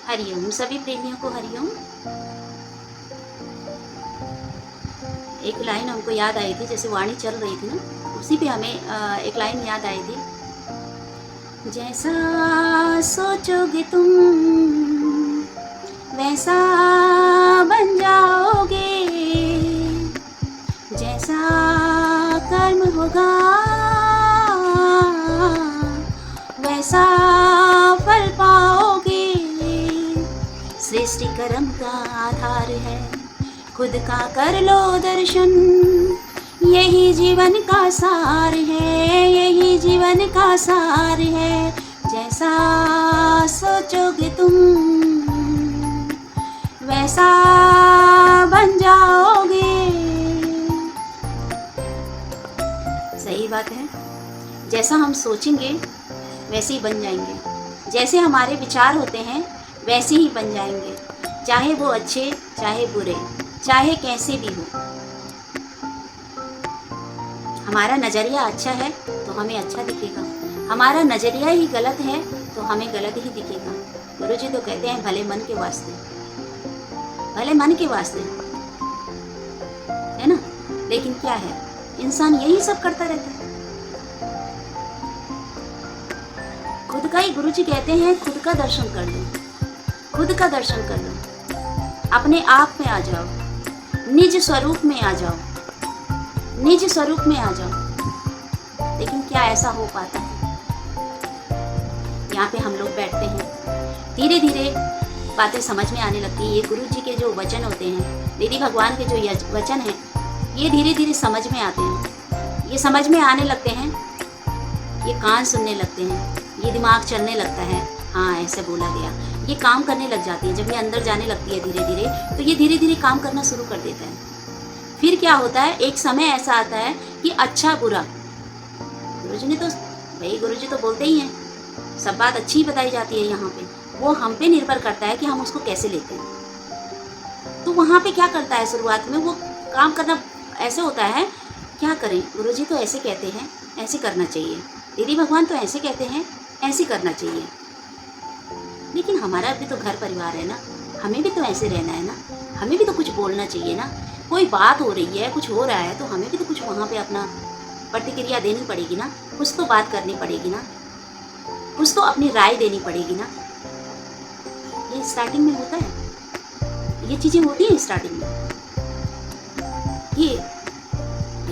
हरिओम सभी प्रेमियों को हरिओम। एक लाइन हमको याद आई थी, जैसे वाणी चल रही थी ना, उसी पे हमें एक लाइन याद आई थी। जैसा सोचोगे तुम वैसा बन जाओगे, जैसा कर्म होगा वैसा फल पाओगे। सृष्टि कर्म का आधार है, खुद का कर लो दर्शन, यही जीवन का सार है, यही जीवन का सार है। जैसा सोचोगे तुम वैसा बन जाओगे। सही बात है, जैसा हम सोचेंगे वैसे ही बन जाएंगे, जैसे हमारे विचार होते हैं वैसे ही बन जाएंगे, चाहे वो अच्छे चाहे बुरे चाहे कैसे भी हो। हमारा नज़रिया अच्छा है तो हमें अच्छा दिखेगा, हमारा नज़रिया ही गलत है तो हमें गलत ही दिखेगा। गुरु जी तो कहते हैं भले मन के वास्ते, भले मन के वास्ते, है ना। लेकिन क्या है, इंसान यही सब करता रहता है। खुद का ही गुरु जी कहते हैं खुद का दर्शन कर लो, खुद का दर्शन कर लो, अपने आप में आ जाओ, निज स्वरूप में आ जाओ, निज स्वरूप में आ जाओ। लेकिन क्या ऐसा हो पाता है? यहाँ पे हम लोग बैठते हैं, धीरे धीरे बातें समझ में आने लगती है। ये गुरु जी के जो वचन होते हैं, दीदी भगवान के जो वचन हैं, ये धीरे धीरे समझ में आते हैं, ये समझ में आने लगते हैं, ये कान सुनने लगते हैं, ये दिमाग चलने लगता है, हाँ ऐसे बोला गया, ये काम करने लग जाती है। जब ये अंदर जाने लगती है धीरे धीरे, तो ये धीरे धीरे काम करना शुरू कर देता है। फिर क्या होता है, एक समय ऐसा आता है कि अच्छा बुरा, गुरुजी ने तो भाई गुरुजी तो बोलते ही हैं, सब बात अच्छी ही बताई जाती है यहाँ पे, वो हम पे निर्भर करता है कि हम उसको कैसे लेते हैं। तो वहाँ पे क्या करता है, शुरुआत में वो काम करना ऐसे होता है, क्या करें, गुरुजी तो ऐसे कहते हैं ऐसे करना चाहिए, दीदी भगवान तो ऐसे कहते हैं ऐसे करना चाहिए। लेकिन हमारा भी तो घर परिवार है ना, हमें भी तो ऐसे रहना है ना, हमें भी तो कुछ बोलना चाहिए ना। कोई बात हो रही है, कुछ हो रहा है, तो हमें भी तो कुछ वहाँ पे अपना प्रतिक्रिया देनी पड़ेगी ना, कुछ तो बात करनी पड़ेगी ना, कुछ तो अपनी राय देनी पड़ेगी ना। ये स्टार्टिंग में होता है, ये चीज़ें होती हैं स्टार्टिंग में। ये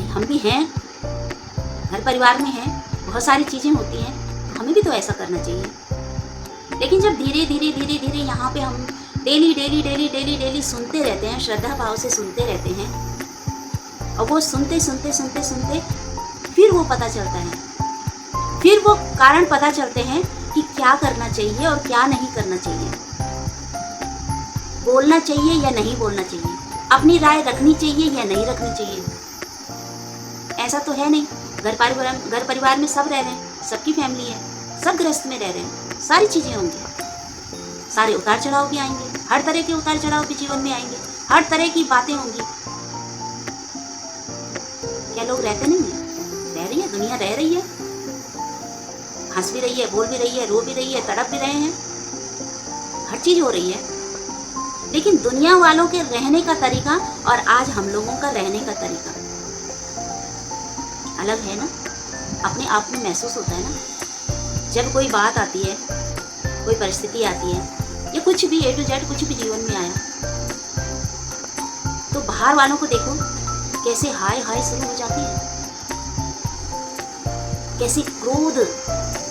हम भी हैं, घर परिवार में हैं, बहुत सारी चीज़ें होती हैं, तो हमें भी तो ऐसा करना चाहिए। लेकिन जब धीरे धीरे धीरे धीरे यहाँ पे हम daily daily daily daily daily सुनते रहते हैं, श्रद्धा भाव से सुनते रहते हैं, और वो सुनते सुनते सुनते सुनते फिर वो पता चलता है, फिर वो कारण पता चलते हैं कि क्या करना चाहिए और क्या नहीं करना चाहिए, बोलना चाहिए या नहीं बोलना चाहिए, अपनी राय रखनी चाहिए या नहीं रखनी चाहिए। ऐसा तो है नहीं, घर परिवार में सब रह रहे हैं, सबकी फैमिली है, सब गृहस्थ में रह रहे हैं, सारी चीज़ें होंगी, सारे उतार चढ़ाव भी आएंगे, हर तरह के उतार चढ़ाव भी जीवन में आएंगे, हर तरह की बातें होंगी। क्या लोग रहते नहीं है? रह रही है, दुनिया रह रही है, हंस भी रही है, बोल भी रही है, रो भी रही है, तड़प भी रहे हैं, हर चीज़ हो रही है। लेकिन दुनिया वालों के रहने का तरीका और आज हम लोगों का रहने का तरीका अलग है ना, अपने आप में महसूस होता है ना। जब कोई बात आती है, कोई परिस्थिति आती है, या कुछ भी A to Z कुछ भी जीवन में आया, तो बाहर वालों को देखो कैसे हाय हाय शुरू हो जाती है, कैसे क्रोध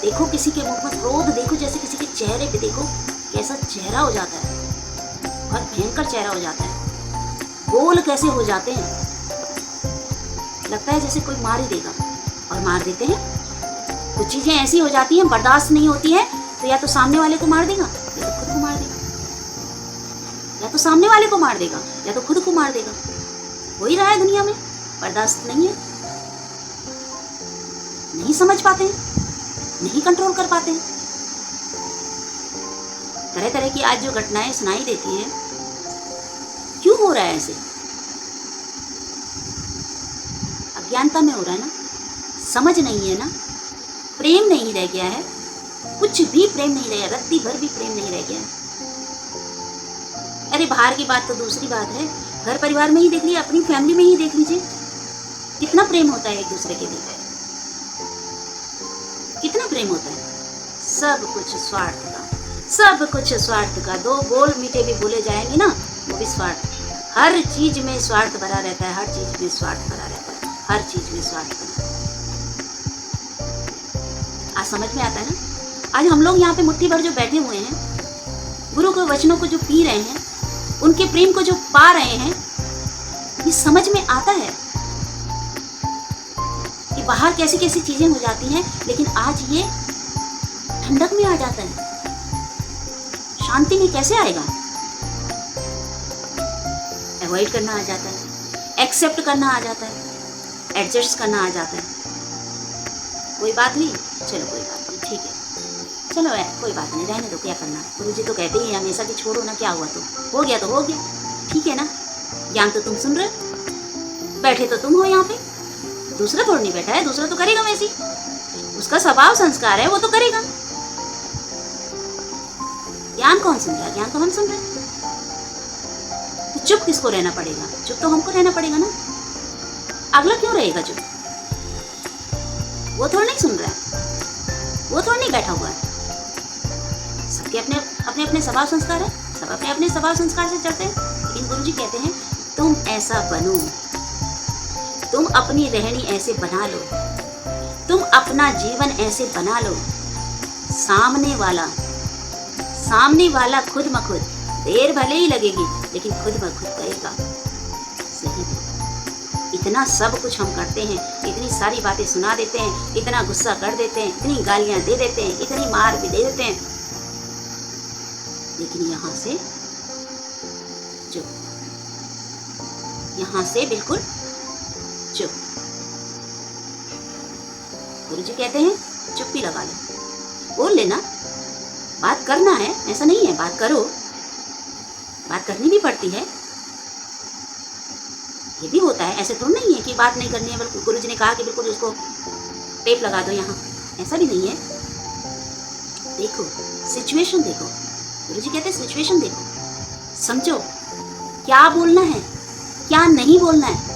देखो, किसी के मुख में क्रोध देखो, जैसे किसी के चेहरे पे देखो कैसा चेहरा हो जाता है, बहुत भयंकर चेहरा हो जाता है, बोल कैसे हो जाते हैं, लगता है जैसे कोई मार ही देगा, और मार देते हैं। कुछ चीज़ें ऐसी हो जाती हैं, बर्दाश्त नहीं होती है, तो या तो सामने वाले को मार देगा या तो खुद को मार देगा, या तो सामने वाले को मार देगा या तो खुद को मार देगा। हो ही रहा है दुनिया में, बर्दाश्त नहीं है, नहीं समझ पाते हैं, नहीं कंट्रोल कर पाते हैं। तरह तरह की आज जो घटनाएं सुनाई देती हैं, क्यों हो रहा है ऐसे? अज्ञानता में हो रहा है ना, समझ नहीं है ना, प्रेम नहीं रह गया है, कुछ भी प्रेम नहीं रह गया, रत्ती भर भी प्रेम नहीं रह गया है। अरे बाहर की बात तो दूसरी बात है, घर परिवार में ही देख लीजिए, अपनी फैमिली में ही देख लीजिए, कितना प्रेम होता है एक दूसरे के लिए, कितना प्रेम होता है। सब कुछ स्वार्थ का, सब कुछ स्वार्थ का। दो बोल मीठे भी बोले जाएंगे ना, वो भी स्वार्थ। हर चीज में स्वार्थ भरा रहता है, हर चीज में स्वार्थ भरा रहता है, हर चीज में स्वार्थ भरा। आज समझ में आता है ना। आज हम लोग यहाँ पे मुट्ठी भर जो बैठे हुए हैं, गुरु के वचनों को जो पी रहे हैं, उनके प्रेम को जो पा रहे हैं, ये समझ में आता है कि बाहर कैसी कैसी चीजें हो जाती हैं, लेकिन आज ये ठंडक में आ जाता है, शांति में कैसे आएगा। अवॉइड करना आ जाता है, एक्सेप्ट करना आ जाता है, एडजस्ट करना आ जाता है। कोई बात हुई, चलो कोई बात नहीं, ठीक है, चलो कोई बात नहीं, रहने दो, क्या करना। गुरुजी तो कहते ही हमेशा कि छोड़ो ना, क्या हुआ तो हो गया, तो हो गया, ठीक है ना। ज्ञान तो तुम सुन रहे, बैठे तो तुम हो यहाँ पे, दूसरा थोड़ा नहीं बैठा है, दूसरा तो करेगा वैसे ही, उसका स्वभाव संस्कार है, वो तो करेगा। ज्ञान कौन सुन रहा है? ज्ञान तो हम सुन रहे हैं। तो चुप किसको रहना पड़ेगा? चुप तो हमको रहना पड़ेगा ना। अगला क्यों रहेगा चुप? वो थोड़ा नहीं सुन रहा है, वो थोड़ा नहीं बैठा हुआ है। सबके अपने अपने अपने स्वभाव संस्कार है, सब अपने अपने स्वभाव संस्कार से चलते हैं। लेकिन गुरुजी कहते हैं तुम ऐसा बनो, तुम अपनी रहनी ऐसे बना लो, तुम अपना जीवन ऐसे बना लो, सामने वाला खुद ब खुद, देर भले ही लगेगी लेकिन खुद ब खुद करेगा। सही है। इतना सब कुछ हम करते हैं, इतनी सारी बातें सुना देते हैं, इतना गुस्सा कर देते हैं, इतनी गालियां दे देते हैं, इतनी मार भी दे देते हैं, लेकिन यहाँ से चुप, यहाँ से बिल्कुल चुप। गुरुजी कहते हैं चुप्पी लगा लो, बोल लेना, बात करना है, ऐसा नहीं है, बात करो, बात करनी भी पड़ती है, ये भी होता है। ऐसे थोड़ा नहीं है कि बात नहीं करनी है, बल्कि गुरुजी ने कहा कि बिल्कुल उसको टेप लगा दो यहाँ, ऐसा भी नहीं है। देखो सिचुएशन, देखो, गुरुजी कहते हैं सिचुएशन देखो, समझो क्या बोलना है, क्या नहीं बोलना है।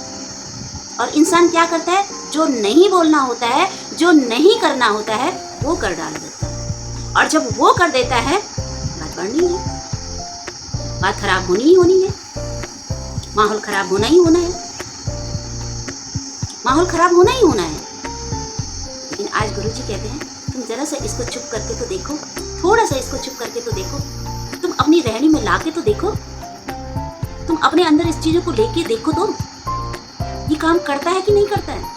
और इंसान क्या करता है, जो नहीं बोलना होता है, जो नहीं करना होता है, वो कर डाल देता है। और जब वो कर देता है, बात बढ़नी है, बात खराब होनी ही होनी है, माहौल खराब होना ही होना है, माहौल खराब होना ही होना है। लेकिन आज गुरुजी कहते हैं तुम जरा सा इसको चुप करके तो देखो, थोड़ा सा इसको चुप करके तो देखो, तुम अपनी रहनी में लाके तो देखो, तुम अपने अंदर इस चीजों को लेके देखो तो ये काम करता है कि नहीं करता है।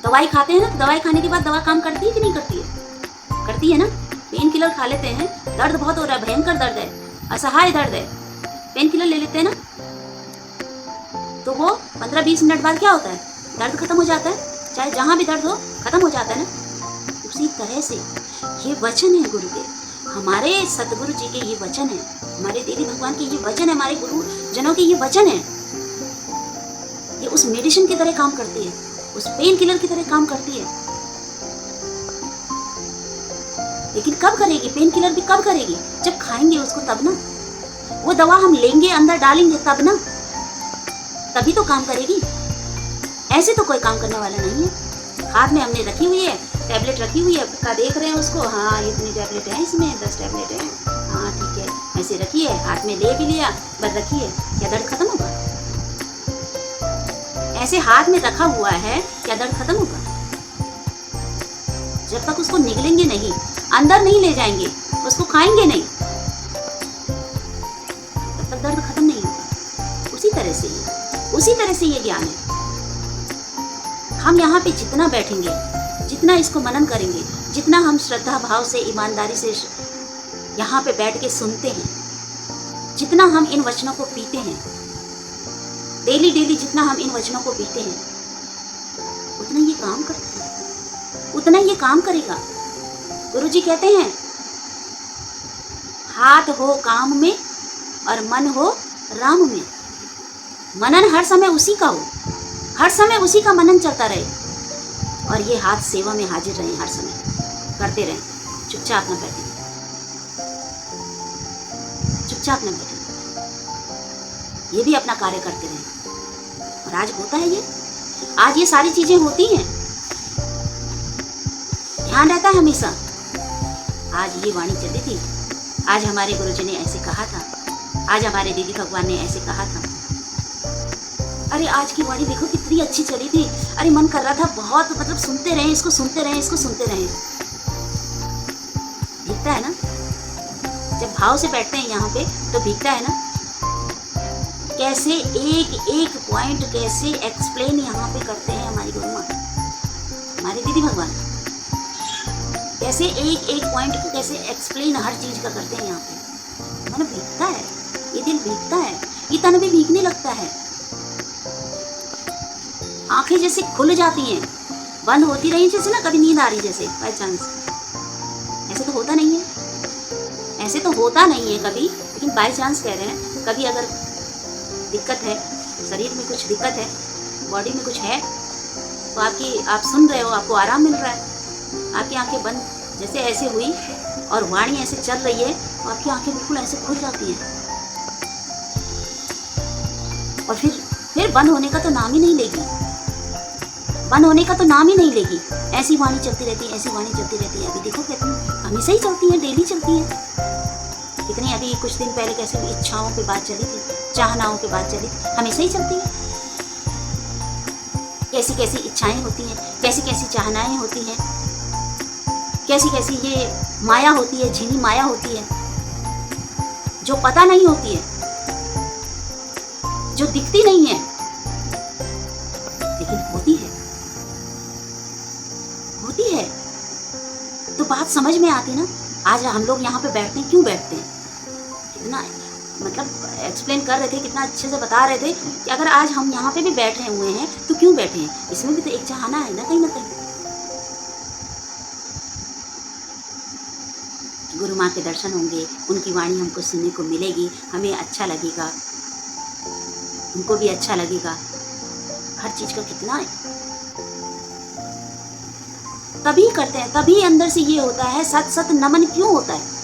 दवाई खाते हैं ना, तो दवाई खाने के बाद दवा काम करती है कि नहीं करती है? करती है ना। पेन किलर खा लेते हैं, दर्द बहुत हो रहा है, भयंकर दर्द है, असहाय दर्द है, पेन किलर ले लेते हैं ना, तो वो 15-20 मिनट बाद क्या होता है, दर्द खत्म हो जाता है, चाहे जहाँ भी दर्द हो खत्म हो जाता है ना। उसी तरह से ये वचन है गुरु के, हमारे सतगुरु जी के ये वचन है, हमारे देवी भगवान के ये वचन है, हमारे गुरु जनों के ये वचन है। ये उस मेडिसिन की तरह काम करती है, उस पेन किलर की तरह काम करती है। लेकिन कब करेगी? पेन किलर भी कब करेगी? जब खाएंगे उसको तब ना, वो दवा हम लेंगे, अंदर डालेंगे तब ना, तभी तो काम करेगी। ऐसे तो कोई काम करने वाला नहीं है। हाथ में हमने रखी हुई है, टैबलेट रखी हुई है, का देख रहे हैं उसको, हाँ इतनी टैबलेट है इसमें, 10 टैबलेट है, हाँ ठीक है, ऐसे रखी है, हाथ में ले भी लिया, बस रखी है, क्या दर्द खत्म होगा? ऐसे हाथ में रखा हुआ है, क्या दर्द खत्म होगा? जब तक उसको निगलेंगे नहीं, अंदर नहीं ले जाएंगे, उसको खाएंगे नहीं, तब तक दर्द खत्म नहीं होगा। उसी तरह से ये ज्ञान है। हम यहाँ पे जितना बैठेंगे, जितना इसको मनन करेंगे, जितना हम श्रद्धा भाव से, ईमानदारी से यहाँ पे बैठ के सुनते हैं, जितना हम इन वचनों को पीते हैं, डेली जितना हम इन वचनों को पीते हैं, उतना ये काम करता है, उतना ये काम करेगा। गुरुजी कहते हैं हाथ हो काम में और मन हो राम में। मनन हर समय उसी का हो, हर समय उसी का मनन चलता रहे, और ये हाथ सेवा में हाजिर रहे, हर समय करते रहे। चुपचाप न बैठे, चुपचाप न बैठे। ये भी अपना कार्य करते रहे। और आज होता है ये, आज ये सारी चीजें होती हैं, ध्यान रहता है हमेशा। आज ये वाणी चली थी, आज हमारे गुरुजी ने ऐसे कहा था, आज हमारे दीदी भगवान ने ऐसे कहा था। अरे आज की वाणी देखो कितनी अच्छी चली थी, अरे मन कर रहा था बहुत, मतलब सुनते रहें इसको, सुनते रहें इसको, सुनते रहें। भीगता है ना, जब भाव से बैठते हैं यहाँ पे तो भीगता है ना। कैसे एक एक पॉइंट कैसे एक्सप्लेन यहाँ पे करते हैं हमारी गुरु माँ, हमारे दीदी भगवान, कैसे एक एक पॉइंट को कैसे एक्सप्लेन हर चीज का करते हैं यहाँ पे। मन भीगता है, ये दिल भीगता है, ये तन भी भीगने लगता है। आंखें जैसे खुल जाती हैं, बंद होती रही जैसे ना कभी नींद आ रही जैसे बाय चांस। ऐसे तो होता नहीं है, ऐसे तो होता नहीं है कभी, लेकिन बाय चांस कह रहे हैं। कभी अगर दिक्कत है, शरीर में कुछ दिक्कत है, बॉडी में कुछ है, तो आप सुन रहे हो, आपको आराम मिल रहा है, आपकी आंखें बंद जैसे ऐसे हुई और वाणी ऐसे चल रही है, और आपकी आंखें बिल्कुल ऐसे खुल जाती हैं, और फिर बंद होने का तो नाम ही नहीं लेगी, बंद होने का तो नाम ही नहीं लेगी। ऐसी वाणी चलती रहती है, ऐसी वाणी चलती रहती है। अभी देखो कितनी हमेशा ही चलती है, डेली चलती है। कितनी अभी कुछ दिन पहले कैसे इच्छाओं की बात चली थी, चाहनाओं की बात चली थी, हमेशा ही चलती है। कैसी कैसी इच्छाएं होती हैं, कैसी कैसी चाहनाएं होती हैं, कैसी कैसी ये माया होती है, झीनी माया होती है, जो पता नहीं होती है, जो दिखती नहीं है, लेकिन होती है, होती है। तो बात समझ में आती ना। आज हम लोग यहाँ पे बैठते हैं, क्यों बैठते हैं, कितना मतलब एक्सप्लेन कर रहे थे, कितना अच्छे से बता रहे थे कि अगर आज हम यहाँ पे भी बैठे हुए हैं तो क्यों बैठे हैं, इसमें भी तो एक चाहना है ना कहीं ना कहीं। गुरु माँ के दर्शन होंगे, उनकी वाणी हमको सुनने को मिलेगी, हमें अच्छा लगेगा, उनको भी अच्छा लगेगा। हर चीज का कितना है, तभी करते हैं, तभी अंदर से ये होता है। सत सत नमन क्यों होता है,